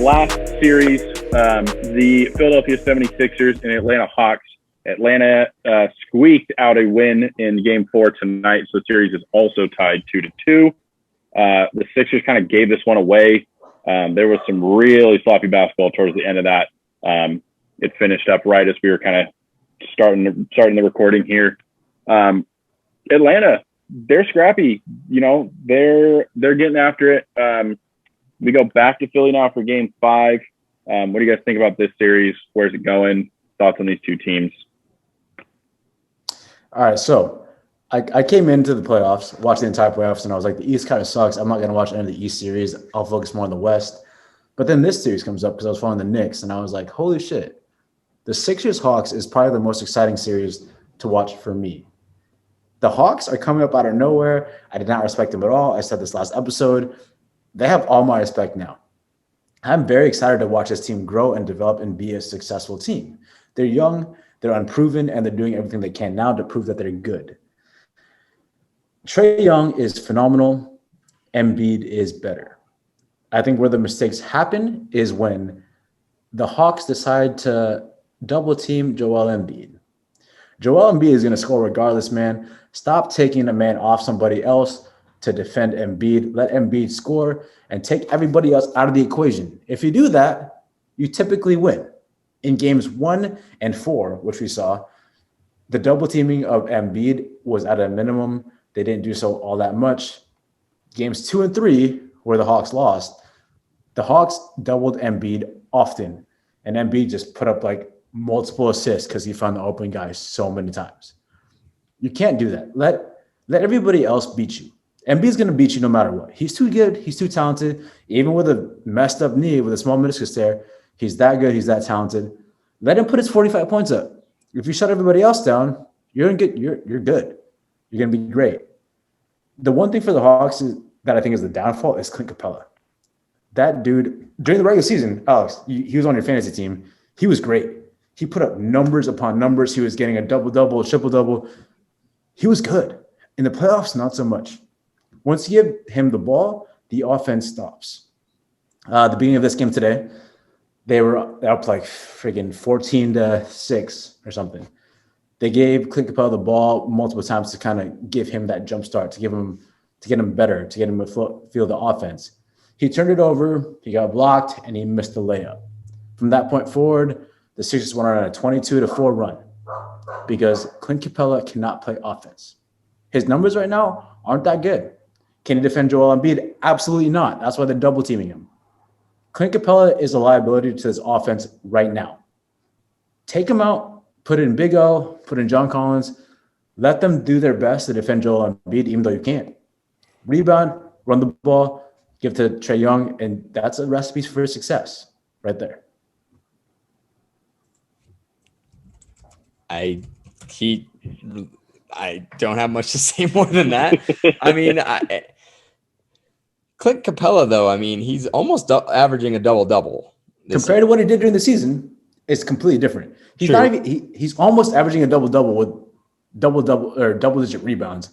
last series, the Philadelphia 76ers and Atlanta Hawks. Atlanta squeaked out a win in Game 4 tonight, so the series is also tied 2-2. The Sixers kind of gave this one away. There was some really sloppy basketball towards the end of that. It finished up right as we were kind of starting the recording here. Atlanta, they're scrappy. You know, they're getting after it. We go back to Philly now for Game 5. What do you guys think about this series? Where's it going? Thoughts on these two teams? All right, so I came into the playoffs, watched the entire playoffs, and I was like, the East kind of sucks. I'm not going to watch any of the East series. I'll focus more on the West. But then this series comes up because I was following the Knicks, and I was like, holy shit. The Sixers-Hawks is probably the most exciting series to watch for me. The Hawks are coming up out of nowhere. I did not respect them at all. I said this last episode. They have all my respect now. I'm very excited to watch this team grow and develop and be a successful team. They're young, they're unproven, and they're doing everything they can now to prove that they're good. Trae Young is phenomenal. Embiid is better. I think where the mistakes happen is when the Hawks decide to double team Joel Embiid. Joel Embiid is going to score regardless, man. Stop taking a man off somebody else to defend Embiid. Let Embiid score and take everybody else out of the equation. If you do that, you typically win. In games 1 and 4, which we saw, the double teaming of Embiid was at a minimum. They didn't do so all that much. Games 2 and 3, where the Hawks lost, the Hawks doubled Embiid often, and Embiid just put up like multiple assists because he found the open guy so many times. You can't do that. Let everybody else beat you. Embiid's going to beat you no matter what. He's too good. He's too talented. Even with a messed up knee, with a small meniscus tear, he's that good. He's that talented. Let him put his 45 points up. If you shut everybody else down, you're good. You're good. You're going to be great. The one thing for the Hawks that I think is the downfall is Clint Capella. That dude, during the regular season, Alex, he was on your fantasy team. He was great. He put up numbers upon numbers. He was getting a double-double, triple-double. He was good. In the playoffs, not so much. Once you give him the ball, the offense stops. The beginning of this game today, they were up like friggin' 14-6 or something. They gave Clint Capella the ball multiple times to kind of give him that jump start, to get him better, to get him to feel the offense. He turned it over, he got blocked, and he missed the layup. From that point forward, the Sixers went on a 22-4 run because Clint Capella cannot play offense. His numbers right now aren't that good. Can he defend Joel Embiid? Absolutely not. That's why they're double teaming him. Clint Capella is a liability to this offense right now. Take him out, put in Big O, put in John Collins. Let them do their best to defend Joel Embiid, even though you can't. Rebound, run the ball, give to Trae Young, and that's a recipe for success right there. I don't have much to say more than that. I mean, Clint Capella, though, I mean, he's almost averaging a double-double. Compared to what he did during the season, it's completely different. He's True. not even, he's almost averaging a double-double with double-double or double-digit rebounds.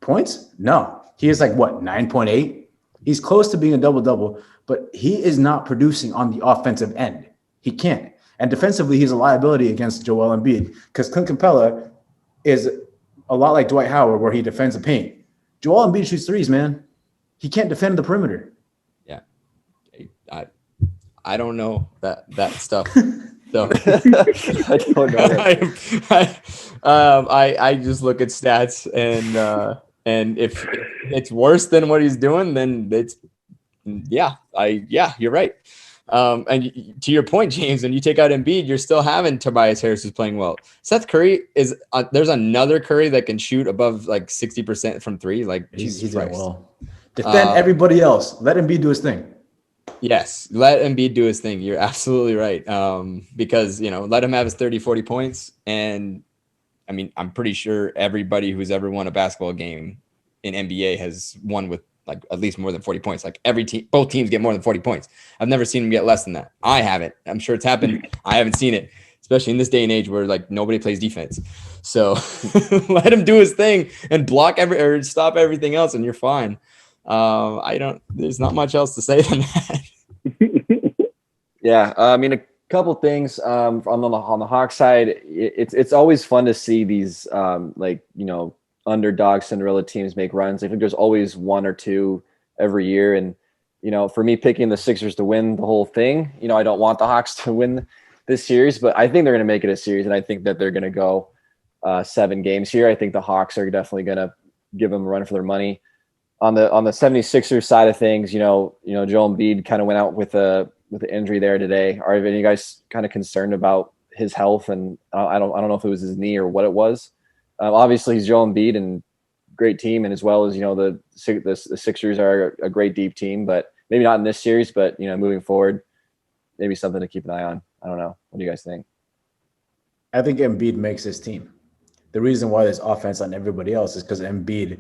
Points? No. He is like, what, 9.8? He's close to being a double-double, but he is not producing on the offensive end. He can't. And defensively, he's a liability against Joel Embiid because Clint Capella is a lot like Dwight Howard where he defends the paint. Joel Embiid shoots threes, man. He can't defend the perimeter. Yeah. I don't know that stuff. So I don't know. I just look at stats and if it's worse than what he's doing, then it's you're right. And to your point, James, when you take out Embiid, you're still having Tobias Harris who's playing well. Seth Curry is there's another Curry that can shoot above like 60% from three. Like He's Jesus doing Christ. well. Defend everybody else. Let Embiid do his thing. Yes, let Embiid do his thing. You're absolutely right. Because, let him have his 30, 40 points. And, I mean, I'm pretty sure everybody who's ever won a basketball game in NBA has won with, like, at least more than 40 points. Like, every team, both teams get more than 40 points. I've never seen them get less than that. I haven't. I'm sure it's happened. I haven't seen it, especially in this day and age where, like, nobody plays defense. So let him do his thing and or stop everything else, and you're fine. There's not much else to say than that. Yeah, I mean, a couple things on the Hawks side. It's always fun to see these underdog Cinderella teams make runs. I think there's always one or two every year, and for me picking the Sixers to win the whole thing, I don't want the Hawks to win this series, but I think they're going to make it a series, and I think that they're going to go 7 games here. I think the Hawks are definitely going to give them a run for their money. On the 76ers side of things, Joel Embiid kind of went out with an injury there today. Are any of you guys kind of concerned about his health? And I don't know if it was his knee or what it was. Obviously, he's Joel Embiid and great team, and as well as the Sixers are a great deep team, but maybe not in this series. But moving forward, maybe something to keep an eye on. I don't know. What do you guys think? I think Embiid makes his team. The reason why there's offense on everybody else is because Embiid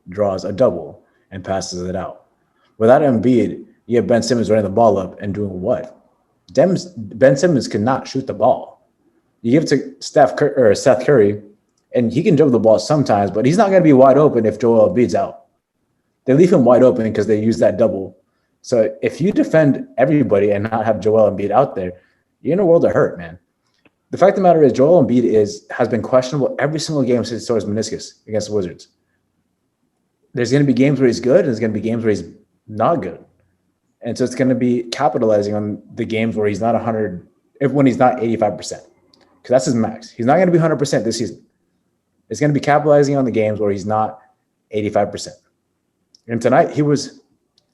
draws a double and passes it out. Without Embiid, you have Ben Simmons running the ball up and doing what? Ben Simmons cannot shoot the ball. You give it to Seth Curry, and he can dribble the ball sometimes, but he's not going to be wide open if Joel Embiid's out. They leave him wide open because they use that double. So if you defend everybody and not have Joel Embiid out there, you're in a world of hurt, man. The fact of the matter is Joel Embiid has been questionable every single game since he tore his meniscus against the Wizards. There's going to be games where he's good, and there's going to be games where he's not good. And so it's going to be capitalizing on the games where he's not 100, when he's not 85%, because that's his max. He's not going to be 100% this season. It's going to be capitalizing on the games where he's not 85%. And tonight he was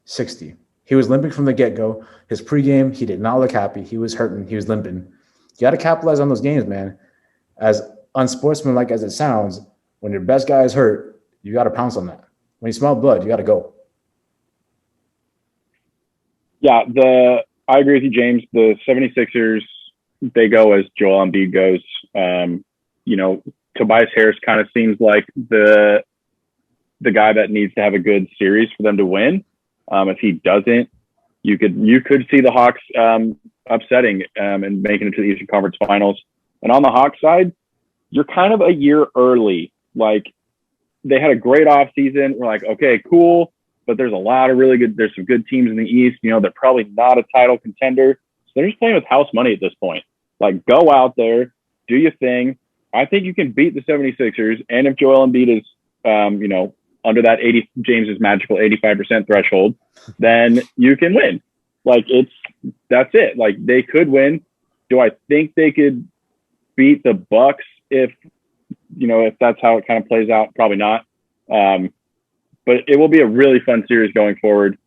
60. He was limping from the get-go. His pregame, he did not look happy. He was hurting. He was limping. You got to capitalize on those games, man. As unsportsmanlike as it sounds, when your best guy is hurt, you got to pounce on that. When you smell blood, you got to go. Yeah, I agree with you, James. The 76ers, they go as Joel Embiid goes. Tobias Harris kind of seems like the guy that needs to have a good series for them to win. If he doesn't, you could see the Hawks upsetting and making it to the Eastern Conference Finals. And on the Hawks side, you're kind of a year early. Like, they had a great offseason. We're like, okay, cool. But there's there's some good teams in the East. They're probably not a title contender. So they're just playing with house money at this point. Like, go out there, do your thing. I think you can beat the 76ers. And if Joel Embiid is, under that James's magical 85% threshold, then you can win. Like, that's it. Like, they could win. Do I think they could beat the Bucks if that's how it kind of plays out? Probably not. But it will be a really fun series going forward.